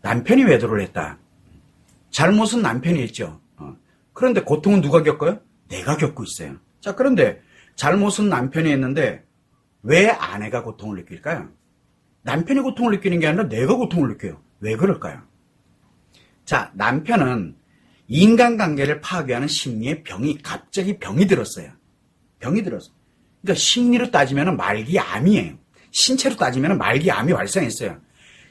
남편이 외도를 했다. 잘못은 남편이 했죠. 그런데 고통은 누가 겪어요? 내가 겪고 있어요. 자, 그런데 잘못은 남편이 했는데 왜 아내가 고통을 느낄까요? 남편이 고통을 느끼는 게 아니라 내가 고통을 느껴요. 왜 그럴까요? 자, 남편은 인간관계를 파괴하는 심리의 갑자기 병이 들었어요. 병이 들었어. 그러니까 심리로 따지면 말기암이에요. 신체로 따지면 말기암이 발생했어요.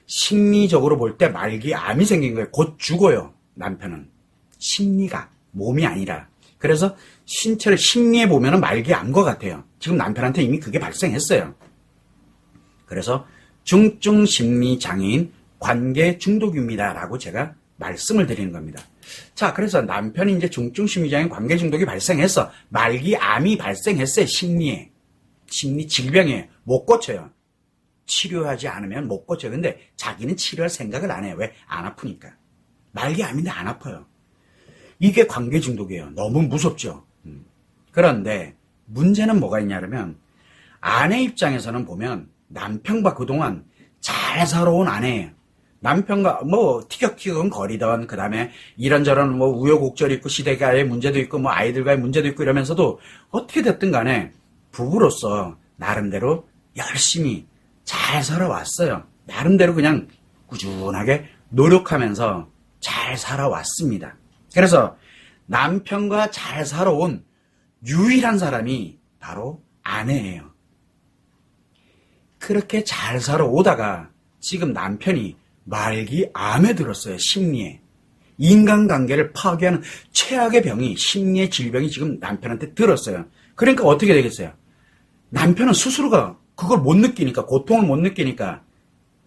심리적으로 볼 때 말기암이 생긴 거예요. 곧 죽어요, 남편은. 심리가, 몸이 아니라. 그래서 신체를 심리에 보면 말기암과 같아요. 지금 남편한테 이미 그게 발생했어요. 그래서 중증심리장애인 관계중독입니다라고 제가 말씀을 드리는 겁니다. 자, 그래서 남편이 이제 중증심리장애인 관계중독이 발생해서 말기암이 발생했어요. 심리 질병이에요. 못 고쳐요. 치료하지 않으면 못 고쳐요. 근데 자기는 치료할 생각을 안 해요. 왜? 안 아프니까. 말기암인데 안 아파요. 이게 관계중독이에요. 너무 무섭죠. 그런데 문제는 뭐가 있냐면 아내 입장에서는 보면 남편과 그동안 잘 살아온 아내예요. 남편과 티격태격 거리던, 그 다음에 이런저런 우여곡절이 있고 시대가의 문제도 있고 아이들과의 문제도 있고 이러면서도 어떻게 됐든 간에 부부로서 나름대로 열심히 잘 살아왔어요. 나름대로 그냥 꾸준하게 노력하면서 잘 살아왔습니다. 그래서 남편과 잘 살아온 유일한 사람이 바로 아내예요. 그렇게 잘 살아오다가 지금 남편이 말기암에 들었어요. 심리에. 인간관계를 파괴하는 최악의 병이, 심리의 질병이 지금 남편한테 들었어요. 그러니까 어떻게 되겠어요? 남편은 스스로가 그걸 못 느끼니까, 고통을 못 느끼니까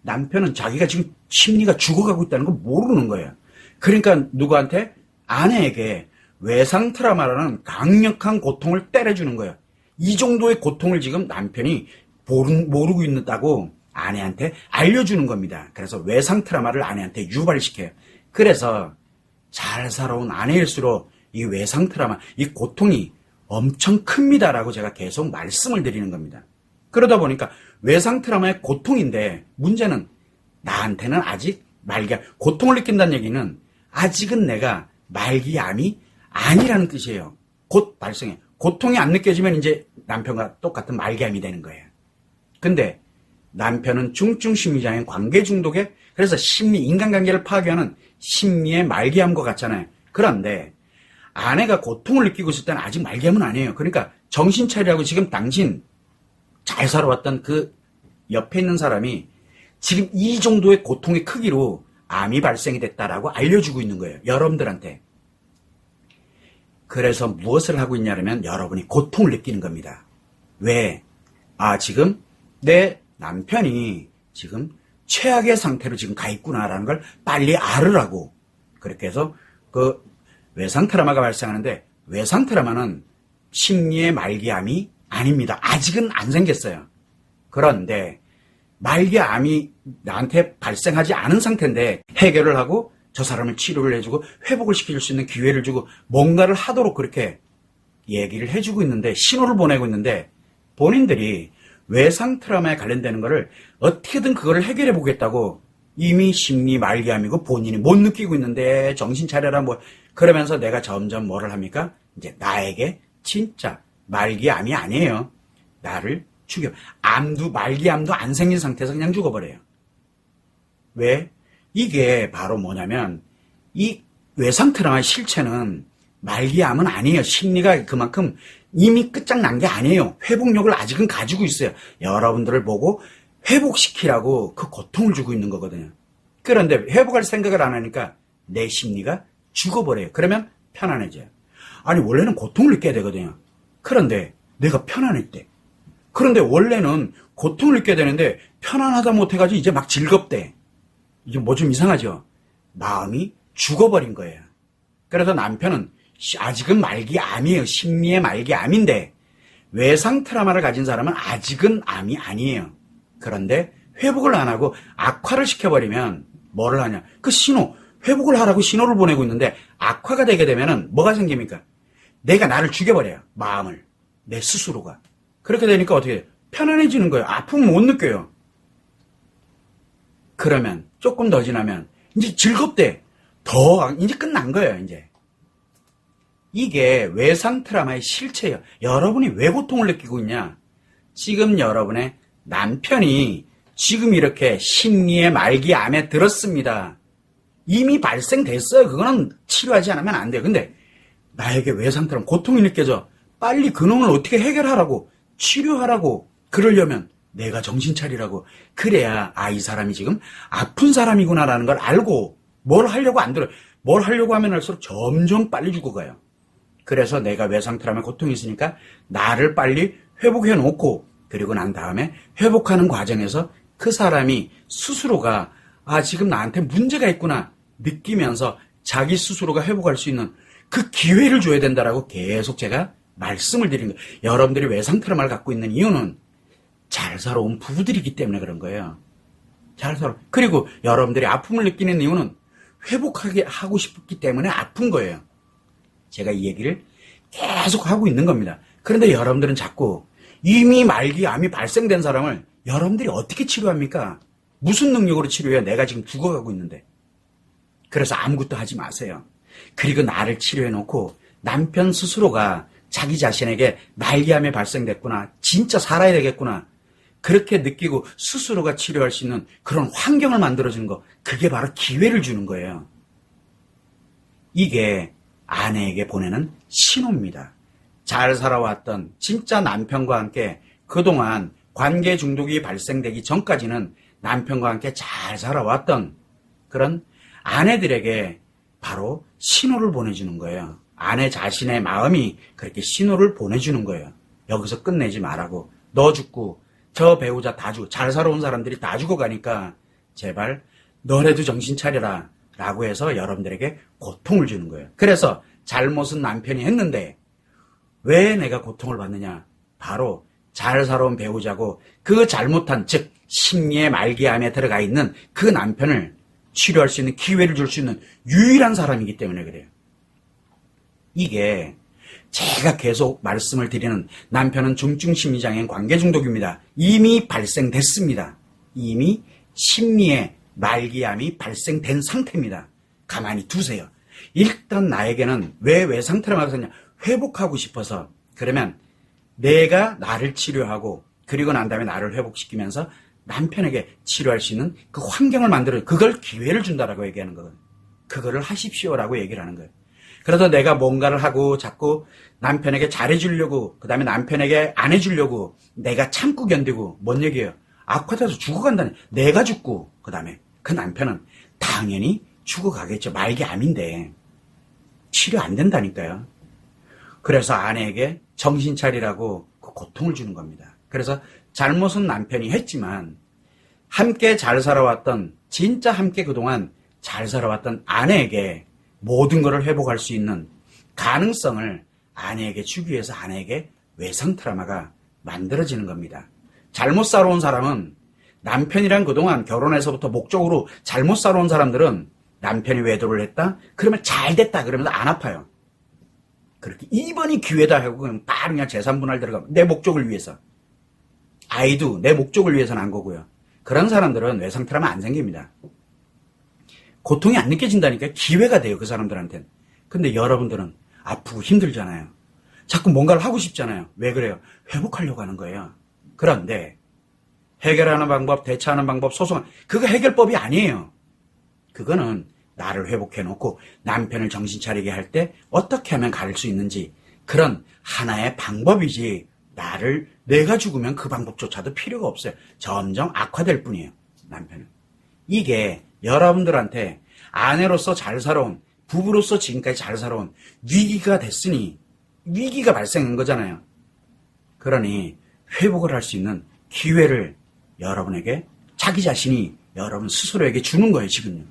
남편은 자기가 지금 심리가 죽어가고 있다는 걸 모르는 거예요. 그러니까 누구한테? 아내에게 외상 트라우마라는 강력한 고통을 때려주는 거예요. 이 정도의 고통을 지금 남편이 모르고 있다고 아내한테 알려주는 겁니다. 그래서 외상 트라우마를 아내한테 유발시켜요. 그래서 잘 살아온 아내일수록 이 외상 트라우마, 이 고통이 엄청 큽니다라고 제가 계속 말씀을 드리는 겁니다. 그러다 보니까 외상 트라우마의 고통인데 문제는 나한테는 아직 고통을 느낀다는 얘기는 아직은 내가 말기암이 아니라는 뜻이에요. 곧 발생해. 고통이 안 느껴지면 이제 남편과 똑같은 말기암이 되는 거예요. 근데 남편은 중증심리장애인 관계중독에, 그래서 인간관계를 파괴하는 심리의 말기암과 같잖아요. 그런데 아내가 고통을 느끼고 있을 때는 아직 말기암은 아니에요. 그러니까 정신 차리라고 지금 당신 잘 살아왔던 그 옆에 있는 사람이 지금 이 정도의 고통의 크기로 암이 발생이 됐다라고 알려주고 있는 거예요. 여러분들한테. 그래서 무엇을 하고 있냐면 여러분이 고통을 느끼는 겁니다. 왜? 지금 내 남편이 지금 최악의 상태로 지금 가 있구나라는 걸 빨리 알으라고. 그렇게 해서 그 외상 트라우마가 발생하는데 외상 트라우마는 심리의 말기암이 아닙니다. 아직은 안 생겼어요. 그런데 말기암이 나한테 발생하지 않은 상태인데 해결을 하고 저 사람을 치료를 해주고 회복을 시킬 수 있는 기회를 주고 뭔가를 하도록 그렇게 얘기를 해주고 있는데, 신호를 보내고 있는데 본인들이 외상 트라우마에 관련되는 거를 어떻게든 그거를 해결해 보겠다고 이미 심리 말기암이고 본인이 못 느끼고 있는데 정신 차려라 그러면서 내가 점점 뭐를 합니까? 이제 나에게 진짜 말기암이 아니에요. 나를 죽여. 말기암도 안 생긴 상태에서 그냥 죽어버려요. 왜? 이게 바로 뭐냐면 이 외상 트라우마의 실체는 말기암은 아니에요. 심리가 그만큼 이미 끝장난 게 아니에요. 회복력을 아직은 가지고 있어요. 여러분들을 보고 회복시키라고 그 고통을 주고 있는 거거든요. 그런데 회복할 생각을 안 하니까 내 심리가 죽어버려요. 그러면 편안해져요. 아니 원래는 고통을 느껴야 되거든요. 그런데 내가 편안했대. 그런데 원래는 고통을 느껴야 되는데 편안하다 못해가지고 이제 막 즐겁대. 이게 뭐 좀 이상하죠? 마음이 죽어버린 거예요. 그래서 남편은 아직은 말기암이에요. 심리의 말기암인데 외상 트라우마를 가진 사람은 아직은 암이 아니에요. 그런데 회복을 안 하고 악화를 시켜버리면 뭐를 하냐? 그 신호, 회복을 하라고 신호를 보내고 있는데 악화가 되게 되면은 뭐가 생깁니까? 내가 나를 죽여버려요. 마음을. 내 스스로가. 그렇게 되니까 어떻게 돼요? 편안해지는 거예요. 아픔을 못 느껴요. 그러면 조금 더 지나면 이제 즐겁대. 이제 끝난 거예요, 이제. 이게 외상 트라우마의 실체예요. 여러분이 왜 고통을 느끼고 있냐? 지금 여러분의 남편이 지금 이렇게 심리의 말기암에 들었습니다. 이미 발생됐어요. 그거는 치료하지 않으면 안 돼요. 근데 나에게 외상 트라우마 고통이 느껴져. 빨리 그놈을 어떻게 해결하라고, 치료하라고. 그러려면 내가 정신 차리라고. 그래야 이 사람이 지금 아픈 사람이구나라는 걸 알고 뭘 하려고 안 들어요. 뭘 하려고 하면 할수록 점점 빨리 죽어가요. 그래서 내가 외상 트라우마 고통이 있으니까 나를 빨리 회복해 놓고, 그리고 난 다음에 회복하는 과정에서 그 사람이 스스로가 지금 나한테 문제가 있구나 느끼면서 자기 스스로가 회복할 수 있는 그 기회를 줘야 된다라고 계속 제가 말씀을 드린 거예요. 여러분들이 외상 트라우마를 갖고 있는 이유는 잘 살아온 부부들이기 때문에 그런 거예요. 잘 살아. 그리고 여러분들이 아픔을 느끼는 이유는 회복하게 하고 싶기 때문에 아픈 거예요. 제가 이 얘기를 계속 하고 있는 겁니다. 그런데 여러분들은 자꾸 이미 말기암이 발생된 사람을 여러분들이 어떻게 치료합니까? 무슨 능력으로 치료해요? 내가 지금 죽어가고 있는데. 그래서 아무것도 하지 마세요. 그리고 나를 치료해놓고 남편 스스로가 자기 자신에게 말기암이 발생됐구나, 진짜 살아야 되겠구나, 그렇게 느끼고 스스로가 치료할 수 있는 그런 환경을 만들어주는 거, 그게 바로 기회를 주는 거예요. 이게 아내에게 보내는 신호입니다. 잘 살아왔던 진짜 남편과 함께 그동안 관계 중독이 발생되기 전까지는 남편과 함께 잘 살아왔던 그런 아내들에게 바로 신호를 보내주는 거예요. 아내 자신의 마음이 그렇게 신호를 보내주는 거예요. 여기서 끝내지 말라고. 너 죽고 저 배우자 다 죽고 잘 살아온 사람들이 다 죽어가니까 제발 너라도 정신 차려라 라고 해서 여러분들에게 고통을 주는 거예요. 그래서 잘못은 남편이 했는데 왜 내가 고통을 받느냐? 바로 잘 살아온 배우자고 그 잘못한, 즉 심리의 말기암에 들어가 있는 그 남편을 치료할 수 있는 기회를 줄 수 있는 유일한 사람이기 때문에 그래요. 이게 제가 계속 말씀을 드리는 남편은 중증심리장애인 관계중독입니다. 이미 발생됐습니다. 이미 심리의 말기암이 발생된 상태입니다. 가만히 두세요. 일단 나에게는 왜 외상 트라우마가 생겼냐? 회복하고 싶어서. 그러면 내가 나를 치료하고 그리고 난 다음에 나를 회복시키면서 남편에게 치료할 수 있는 그 환경을 만들어, 그걸 기회를 준다라고 얘기하는 거거든요. 그거를 하십시오라고 얘기를 하는 거예요. 그래서 내가 뭔가를 하고 자꾸 남편에게 잘해주려고, 그 다음에 남편에게 안 해주려고 내가 참고 견디고, 뭔 얘기예요? 악화돼서 죽어간다니. 내가 죽고 그 다음에 그 남편은 당연히 죽어가겠죠. 말기암인데 치료 안 된다니까요. 그래서 아내에게 정신 차리라고 그 고통을 주는 겁니다. 그래서 잘못은 남편이 했지만 함께 잘 살아왔던, 진짜 함께 그동안 잘 살아왔던 아내에게 모든 것을 회복할 수 있는 가능성을 아내에게 주기 위해서 아내에게 외상 트라우마가 만들어지는 겁니다. 잘못 살아온 사람은, 남편이랑 그동안 결혼해서부터 목적으로 잘못 살아온 사람들은 남편이 외도를 했다? 그러면 잘 됐다 그러면서 안 아파요. 그렇게 이번이 기회다 하고 그냥 바로 그냥 재산분할 들어가면 내 목적을 위해서. 아이도 내 목적을 위해서는 안 거고요. 그런 사람들은 외상 트라우마 안 생깁니다. 고통이 안 느껴진다니까 기회가 돼요, 그 사람들한테는. 근데 여러분들은 아프고 힘들잖아요. 자꾸 뭔가를 하고 싶잖아요. 왜 그래요? 회복하려고 하는 거예요. 그런데 해결하는 방법, 대처하는 방법, 소송하는, 그거 해결법이 아니에요. 그거는 나를 회복해놓고 남편을 정신 차리게 할 때 어떻게 하면 가를 수 있는지, 그런 하나의 방법이지, 내가 죽으면 그 방법조차도 필요가 없어요. 점점 악화될 뿐이에요, 남편은. 이게 여러분들한테 아내로서 잘 살아온, 부부로서 지금까지 잘 살아온 위기가 됐으니 위기가 발생한 거잖아요. 그러니 회복을 할 수 있는 기회를 여러분에게, 자기 자신이 여러분 스스로에게 주는 거예요, 지금요.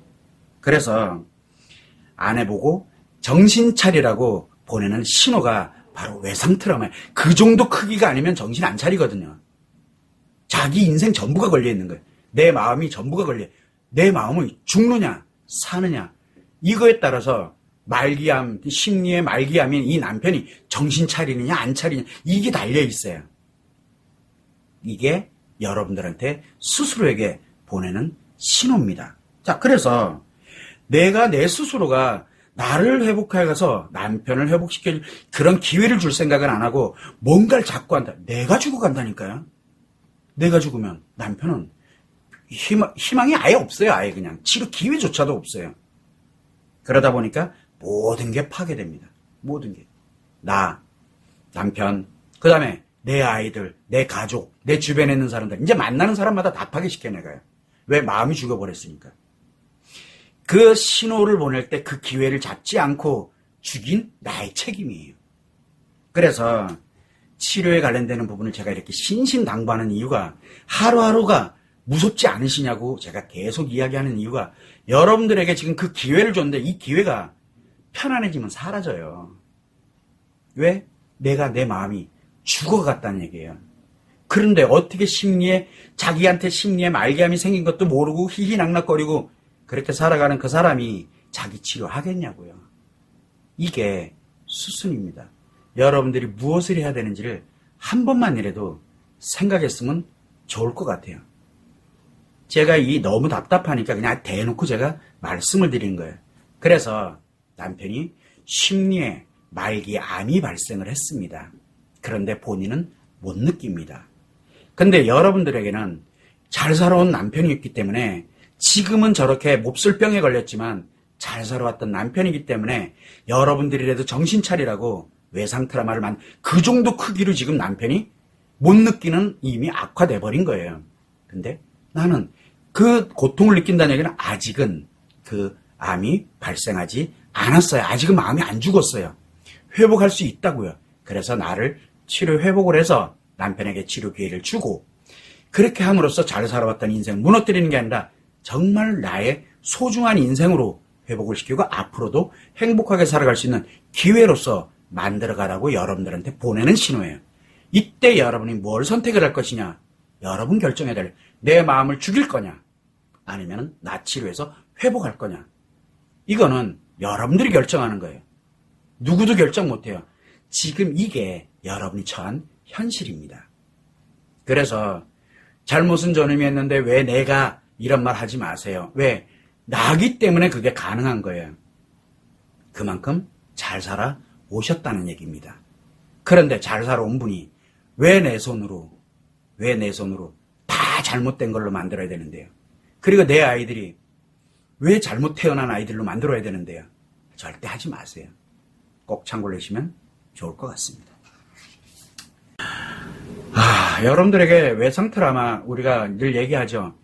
그래서 아내 보고 정신 차리라고 보내는 신호가 바로 외상 트라우마예요. 그 정도 크기가 아니면 정신 안 차리거든요. 자기 인생 전부가 걸려있는 거예요. 내 마음이 전부가 걸려요. 내 마음은 죽느냐 사느냐, 이거에 따라서 말기암, 심리의 말기암인 이 남편이 정신 차리느냐 안 차리느냐, 이게 달려있어요. 이게 여러분들한테 스스로에게 보내는 신호입니다. 자, 그래서 내가 내 스스로가 나를 회복해가서 남편을 회복시킬 그런 기회를 줄 생각은 안 하고 뭔가를 자꾸 한다. 내가 죽어간다니까요. 내가 죽으면 남편은 희망이 아예 없어요. 아예 그냥 치료 기회조차도 없어요. 그러다 보니까 모든 게 파괴됩니다. 모든 게. 나, 남편, 그 다음에 내 아이들, 내 가족, 내 주변에 있는 사람들. 이제 만나는 사람마다 다 파괴시켜내가요. 왜? 마음이 죽어버렸으니까. 그 신호를 보낼 때 그 기회를 잡지 않고 죽인 나의 책임이에요. 그래서 치료에 관련되는 부분을 제가 이렇게 신신당부하는 이유가 하루하루가 무섭지 않으시냐고 제가 계속 이야기하는 이유가 여러분들에게 지금 그 기회를 줬는데 이 기회가 편안해지면 사라져요. 왜? 내가 내 마음이 죽어갔다는 얘기예요. 그런데 어떻게 자기한테 심리에 말기암이 생긴 것도 모르고 희희낙낙거리고 그렇게 살아가는 그 사람이 자기 치료하겠냐고요. 이게 수순입니다. 여러분들이 무엇을 해야 되는지를 한 번만이라도 생각했으면 좋을 것 같아요. 제가 너무 답답하니까 그냥 대놓고 제가 말씀을 드린 거예요. 그래서 남편이 심리에 말기암이 발생을 했습니다. 그런데 본인은 못 느낍니다. 근데 여러분들에게는 잘 살아온 남편이 있기 때문에 지금은 저렇게 몹쓸 병에 걸렸지만 잘 살아왔던 남편이기 때문에 여러분들이라도 정신 차리라고 외상 트라우마를 그 정도 크기로 지금 남편이 못 느끼는 이미 악화돼 버린 거예요. 근데 나는 그 고통을 느낀다는 얘기는 아직은 그 암이 발생하지 않았어요. 아직은 마음이 안 죽었어요. 회복할 수 있다고요. 그래서 나를 치료 회복을 해서 남편에게 치료 기회를 주고 그렇게 함으로써 잘 살아왔던 인생을 무너뜨리는 게 아니라 정말 나의 소중한 인생으로 회복을 시키고 앞으로도 행복하게 살아갈 수 있는 기회로서 만들어가라고 여러분들한테 보내는 신호예요. 이때 여러분이 뭘 선택을 할 것이냐? 여러분 결정해야 될 내 마음을 죽일 거냐? 아니면 나 치료해서 회복할 거냐? 이거는 여러분들이 결정하는 거예요. 누구도 결정 못해요. 지금 이게 여러분이 처한 현실입니다. 그래서 잘못은 저놈이 했는데 왜 내가 이런 말 하지 마세요. 왜? 나기 때문에 그게 가능한 거예요. 그만큼 잘 살아 오셨다는 얘기입니다. 그런데 잘 살아온 분이 왜 내 손으로 다 잘못된 걸로 만들어야 되는데요. 그리고 내 아이들이 왜 잘못 태어난 아이들로 만들어야 되는데요. 절대 하지 마세요. 꼭 참고를 하시면 좋을 것 같습니다. 여러분들에게 외상 트라우마 우리가 늘 얘기하죠.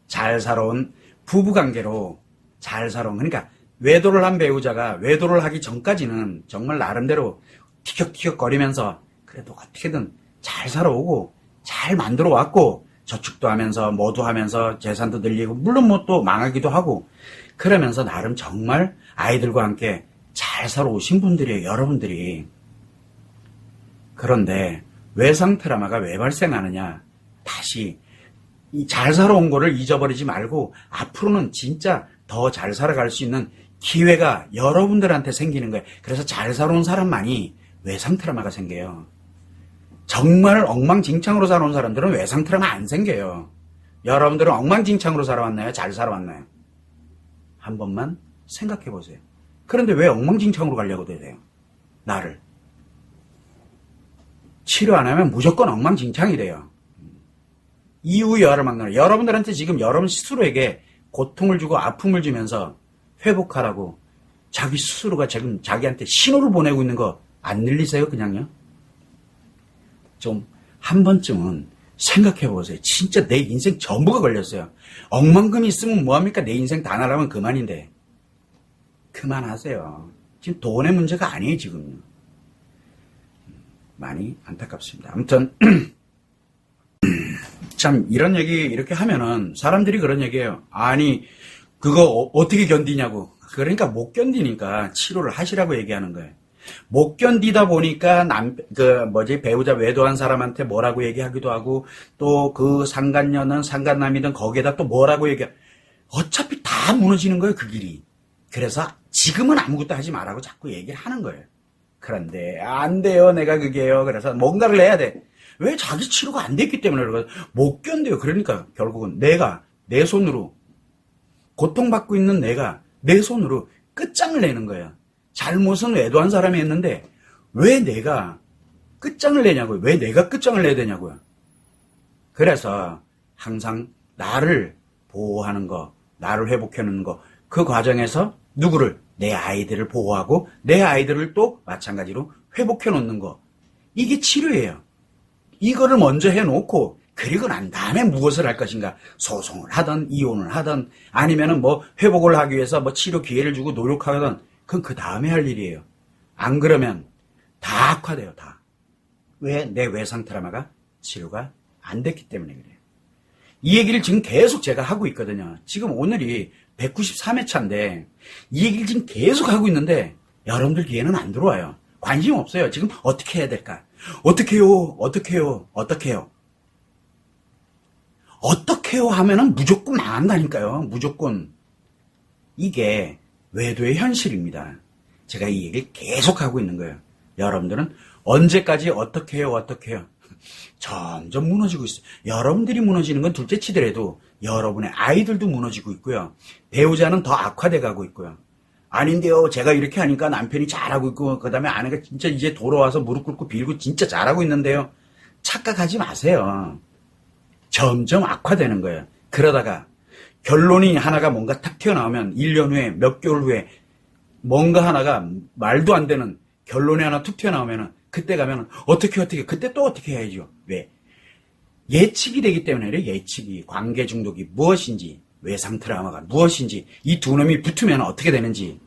잘 살아온 부부관계로 잘 살아온 그러니까 외도를 한 배우자가 외도를 하기 전까지는 정말 나름대로 티격티격거리면서 그래도 어떻게든 잘 살아오고 잘 만들어 왔고 저축도 하면서 뭐도 하면서 재산도 늘리고 물론 뭐 또 망하기도 하고 그러면서 나름 정말 아이들과 함께 잘 살아오신 분들이에요. 여러분들이. 그런데 외상 트라우마가 왜 발생하느냐? 다시 이 잘 살아온 거를 잊어버리지 말고 앞으로는 진짜 더 잘 살아갈 수 있는 기회가 여러분들한테 생기는 거예요. 그래서 잘 살아온 사람만이 외상 트라우마가 생겨요. 정말 엉망진창으로 살아온 사람들은 외상 트라우마 안 생겨요. 여러분들은 엉망진창으로 살아왔나요? 잘 살아왔나요? 한 번만 생각해 보세요. 그런데 왜 엉망진창으로 가려고 돼요? 나를. 치료 안 하면 무조건 엉망진창이 돼요. 이후 여러 막나라. 여러분들한테 지금 여러분 스스로에게 고통을 주고 아픔을 주면서 회복하라고 자기 스스로가 지금 자기한테 신호를 보내고 있는 거 안 늘리세요? 그냥요? 좀 한 번쯤은 생각해 보세요. 진짜 내 인생 전부가 걸렸어요. 억만금이 있으면 뭐합니까? 내 인생 다 나라면 그만인데. 그만하세요. 지금 돈의 문제가 아니에요, 지금요. 많이 안타깝습니다. 아무튼 참 이런 얘기 이렇게 하면은 사람들이 그런 얘기해요. 아니 그거 어떻게 견디냐고. 그러니까 못 견디니까 치료를 하시라고 얘기하는 거예요. 못 견디다 보니까 배우자 외도한 사람한테 뭐라고 얘기하기도 하고 또 그 상간녀는 상간남이든 거기에다 또 뭐라고 어차피 다 무너지는 거예요, 그 길이. 그래서 지금은 아무것도 하지 말라고 자꾸 얘기를 하는 거예요. 그런데 안 돼요, 내가 그게요. 그래서 뭔가를 해야 돼. 왜? 자기 치료가 안 됐기 때문에 못 견뎌요. 그러니까 결국은 내가 내 손으로 고통받고 있는 내가 내 손으로 끝장을 내는 거예요. 잘못은 외도한 사람이 했는데 왜 내가 끝장을 내냐고요. 왜 내가 끝장을 내야 되냐고요. 그래서 항상 나를 보호하는 거, 나를 회복해놓는 거, 그 과정에서 누구를? 내 아이들을 보호하고 내 아이들을 또 마찬가지로 회복해놓는 거. 이게 치료예요. 이거를 먼저 해놓고 그리고 난 다음에 무엇을 할 것인가? 소송을 하든 이혼을 하든 아니면은 뭐 회복을 하기 위해서 뭐 치료 기회를 주고 노력하든 그건 그 다음에 할 일이에요. 안 그러면 다 악화돼요. 다. 왜? 내 외상 트라우마가 치료가 안 됐기 때문에 그래요. 이 얘기를 지금 계속 제가 하고 있거든요. 지금 오늘이 193회차인데 이 얘기를 지금 계속 하고 있는데 여러분들 귀에는 안 들어와요. 관심 없어요. 지금 어떻게 해야 될까? 어떻게 해요? 어떻게 해요? 어떻게 해요? 어떻게 해요 하면은 무조건 망한다니까요. 무조건. 이게 외도의 현실입니다. 제가 이 얘기를 계속 하고 있는 거예요. 여러분들은 언제까지 어떻게 해요? 어떻게 해요? 점점 무너지고 있어요. 여러분들이 무너지는 건 둘째 치더라도 여러분의 아이들도 무너지고 있고요. 배우자는 더 악화돼 가고 있고요. 아닌데요. 제가 이렇게 하니까 남편이 잘하고 있고 그 다음에 아내가 진짜 이제 돌아와서 무릎 꿇고 빌고 진짜 잘하고 있는데요. 착각하지 마세요. 점점 악화되는 거예요. 그러다가 결론이 하나가 뭔가 탁 튀어나오면 1년 후에 몇 개월 후에 뭔가 하나가 말도 안 되는 결론이 하나 툭 튀어나오면 그때 가면 어떻게 그때 또 어떻게 해야죠. 왜? 예측이 되기 때문에 그래요. 예측이. 관계 중독이 무엇인지 외상 트라우마가 무엇인지 이 두 놈이 붙으면 어떻게 되는지.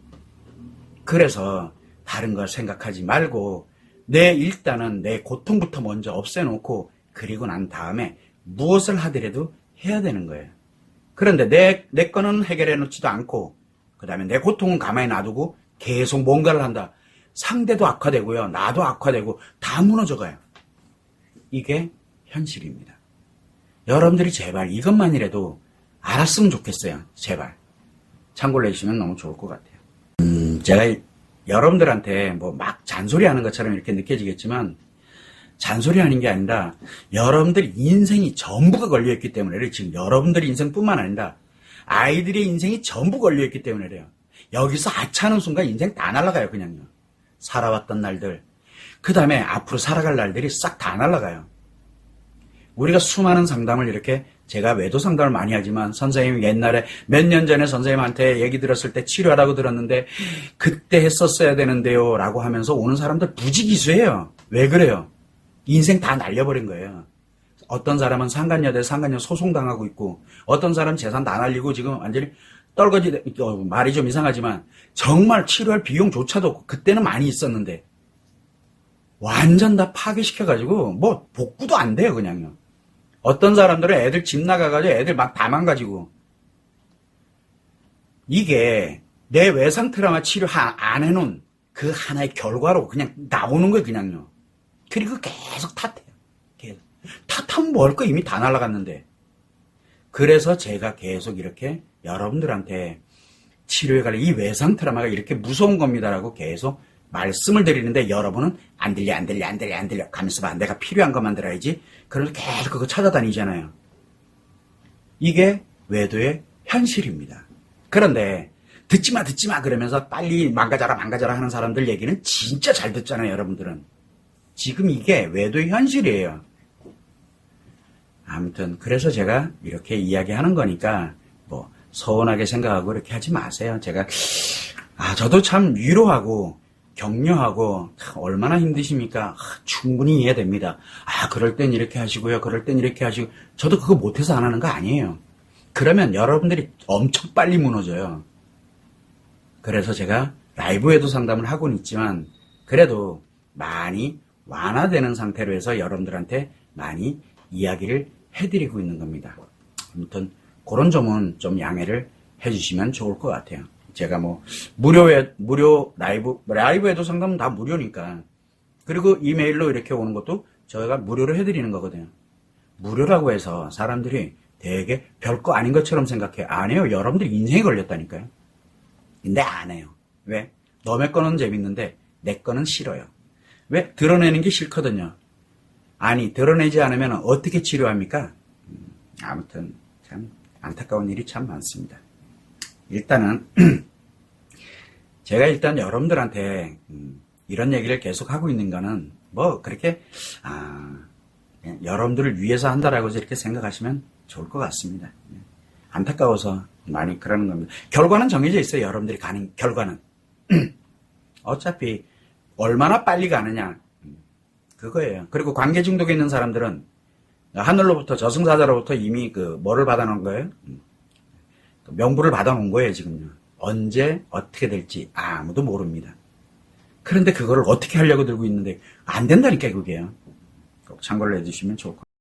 그래서 다른 걸 생각하지 말고 일단은 내 고통부터 먼저 없애놓고 그리고 난 다음에 무엇을 하더라도 해야 되는 거예요. 그런데 내 거는 해결해 놓지도 않고 그 다음에 내 고통은 가만히 놔두고 계속 뭔가를 한다. 상대도 악화되고요. 나도 악화되고 다 무너져가요. 이게 현실입니다. 여러분들이 제발 이것만이라도 알았으면 좋겠어요. 제발. 참고를 해주시면 너무 좋을 것 같아요. 제가 여러분들한테 뭐 막 잔소리하는 것처럼 이렇게 느껴지겠지만 잔소리하는 게 아니라 여러분들 인생이 전부가 걸려있기 때문에 그래요. 지금 여러분들 인생뿐만 아니라 아이들의 인생이 전부 걸려있기 때문에 그래요. 여기서 하차하는 순간 인생 다 날아가요. 그냥요. 살아왔던 날들 그 다음에 앞으로 살아갈 날들이 싹 다 날아가요. 우리가 수많은 상담을 이렇게 제가 외도 상담을 많이 하지만 선생님 옛날에 몇 년 전에 선생님한테 얘기 들었을 때 치료하라고 들었는데 그때 했었어야 되는데요 라고 하면서 오는 사람들 부지기수예요. 왜 그래요? 인생 다 날려버린 거예요. 어떤 사람은 상간녀 소송당하고 있고 어떤 사람 재산 다 날리고 지금 완전히 말이 좀 이상하지만 정말 치료할 비용조차도 없고 그때는 많이 있었는데 완전 다 파괴시켜가지고 뭐 복구도 안 돼요. 그냥요. 어떤 사람들은 애들 집 나가가지고 애들 막 다 망가지고 이게 내 외상 트라우마 치료 안 해놓은 그 하나의 결과로 그냥 나오는 거예요. 그냥요. 그리고 계속 탓해요. 계속. 탓하면 뭐 할 거 이미 다 날아갔는데. 그래서 제가 계속 이렇게 여러분들한테 치료에 관련 이 외상 트라우마가 이렇게 무서운 겁니다라고 계속 말씀을 드리는데 여러분은 안 들려 가면서 봐. 내가 필요한 것만 들어야지. 그러면서 계속 그거 찾아다니잖아요. 이게 외도의 현실입니다. 그런데 듣지 마 그러면서 빨리 망가져라 하는 사람들 얘기는 진짜 잘 듣잖아요. 여러분들은. 지금 이게 외도의 현실이에요. 아무튼 그래서 제가 이렇게 이야기하는 거니까 뭐 서운하게 생각하고 이렇게 하지 마세요. 제가 저도 참 위로하고 격려하고 얼마나 힘드십니까? 충분히 이해됩니다. 그럴 땐 이렇게 하시고요. 그럴 땐 이렇게 하시고 저도 그거 못해서 안 하는 거 아니에요. 그러면 여러분들이 엄청 빨리 무너져요. 그래서 제가 라이브에도 상담을 하고는 있지만 그래도 많이 완화되는 상태로 해서 여러분들한테 많이 이야기를 해드리고 있는 겁니다. 아무튼 그런 점은 좀 양해를 해주시면 좋을 것 같아요. 제가 뭐 무료 라이브에도 상담은 다 무료니까. 그리고 이메일로 이렇게 오는 것도 저희가 무료로 해드리는 거거든요. 무료라고 해서 사람들이 되게 별거 아닌 것처럼 생각해. 안 해요. 여러분들 인생이 걸렸다니까요. 근데 안 해요. 왜? 너의 거는 재밌는데 내 거는 싫어요. 왜? 드러내는 게 싫거든요. 아니 드러내지 않으면 어떻게 치료합니까? 아무튼 참 안타까운 일이 참 많습니다. 일단은 제가 일단 여러분들한테 이런 얘기를 계속 하고 있는 거는 뭐 그렇게 그냥 여러분들을 위해서 한다라고 이렇게 생각하시면 좋을 것 같습니다. 안타까워서 많이 그러는 겁니다. 결과는 정해져 있어요. 여러분들이 가는 결과는. 어차피 얼마나 빨리 가느냐 그거예요. 그리고 관계 중독에 있는 사람들은 하늘로부터 저승사자로부터 이미 뭐를 받아놓은 거예요? 명부를 받아놓은 거예요. 지금요. 언제 어떻게 될지 아무도 모릅니다. 그런데 그거를 어떻게 하려고 들고 있는데 안 된다니까 그게요. 꼭 참고를 해주시면 좋을 것 같아요.